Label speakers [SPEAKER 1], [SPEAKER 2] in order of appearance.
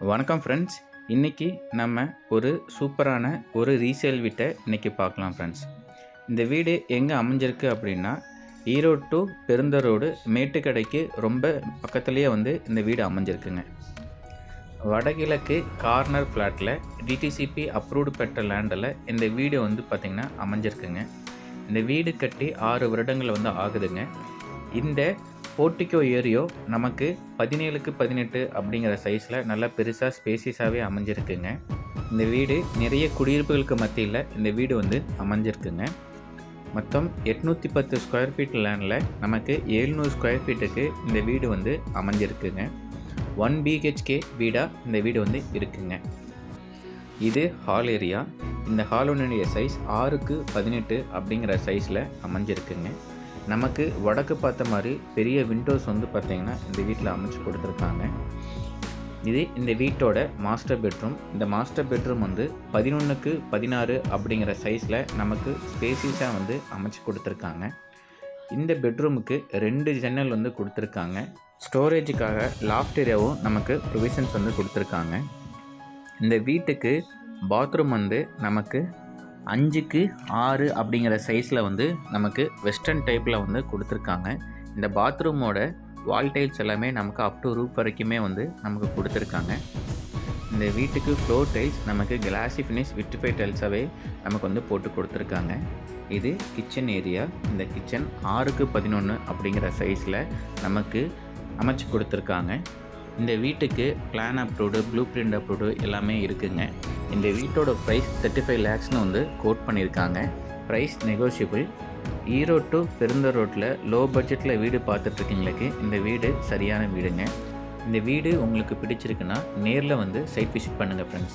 [SPEAKER 1] வணக்கம் ஃப்ரெண்ட்ஸ். இன்றைக்கி நம்ம ஒரு சூப்பரான ஒரு ரீசேல் வீட்டை இன்றைக்கி பார்க்கலாம் ஃப்ரெண்ட்ஸ். இந்த வீடு எங்கே அமைஞ்சிருக்கு அப்படின்னா, ஈரோடு டு பெருந்தரோடு மேட்டுக்கடைக்கு ரொம்ப பக்கத்துலேயே இந்த வீடு அமைஞ்சிருக்குங்க. வடகிழக்கு கார்னர் ஃப்ளாட்டில் டிடிசிபி அப்ரூவ்டு பெற்ற லேண்டில் இந்த வீடு பார்த்திங்கன்னா அமைஞ்சிருக்குங்க. இந்த வீடு கட்டி 6 வருடங்கள் ஆகுதுங்க. இந்த போர்ட்டிகோ ஏரியோ நமக்கு 17க்கு 18 அப்படிங்கிற சைஸில் நல்லா பெருசாக ஸ்பேசியஸாகவே அமைஞ்சிருக்குங்க. இந்த வீடு நிறைய குடியிருப்புகளுக்கு மத்தியில் இந்த வீடு அமைஞ்சிருக்குங்க. மொத்தம் 810 ஸ்கொயர் ஃபீட் லேண்டில் நமக்கு 700 ஸ்கொயர் ஃபீட்டுக்கு இந்த வீடு அமைஞ்சிருக்குங்க. 1 BHK வீடாக இந்த வீடு இருக்குங்க. இது ஹால் ஏரியா. இந்த ஹாலுடைய சைஸ் 6க்கு 18 அப்படிங்கிற சைஸில் அமைஞ்சிருக்குங்க. நமக்கு வடக்கு பார்த்த மாதிரி பெரிய விண்டோஸ் பார்த்திங்கன்னா இந்த வீட்டில் அமைச்சு கொடுத்துருக்காங்க. இது இந்த வீட்டோட மாஸ்டர் பெட்ரூம். இந்த மாஸ்டர் பெட்ரூம் 11க்கு 16 அப்படிங்கிற சைஸில் நமக்கு ஸ்பேசிஸாக அமைச்சு கொடுத்துருக்காங்க. இந்த பெட்ரூமுக்கு 2 ஜன்னல் கொடுத்துருக்காங்க. ஸ்டோரேஜுக்காக லாஃப்ட் ஏரியாவும் நமக்கு ப்ரொவிஷன்ஸ் கொடுத்துருக்காங்க. இந்த வீட்டுக்கு பாத்ரூம் நமக்கு 5க்கு 6 அப்படிங்கிற சைஸில் நமக்கு வெஸ்டர்ன் டைப்பில் கொடுத்துருக்காங்க. இந்த பாத்ரூமோட வால் டைல்ஸ் எல்லாமே நமக்கு அப் டு ரூஃப் வரைக்குமே நமக்கு கொடுத்துருக்காங்க. இந்த வீட்டுக்கு ஃப்ளோர் டைல்ஸ் நமக்கு கிளாசி ஃபினிஷ் விட்ரிஃபை டைல்ஸாகவே நமக்கு போட்டு கொடுத்துருக்காங்க. இது கிச்சன் ஏரியா. இந்த கிச்சன் 6க்கு 11 அப்படிங்கிற சைஸில் நமக்கு அமைச்சு கொடுத்துருக்காங்க. இந்த வீட்டுக்கு plan approved, blueprint approved எல்லாமே இருக்குங்க. இந்த வீட்டோட ப்ரைஸ் 35 லேக்ஸ்னு கோட் பண்ணியிருக்காங்க. Price negotiable. ஈரோடு டு பெருந்தர் ரோட்டில் லோ பட்ஜெட்டில் வீடு பார்த்துட்ருக்கீங்களுக்கு இந்த வீடு சரியான வீடுங்க. இந்த வீடு உங்களுக்கு பிடிச்சிருக்குன்னா நேரில் சைட் விசிட் பண்ணுங்கள் ஃப்ரெண்ட்ஸ்.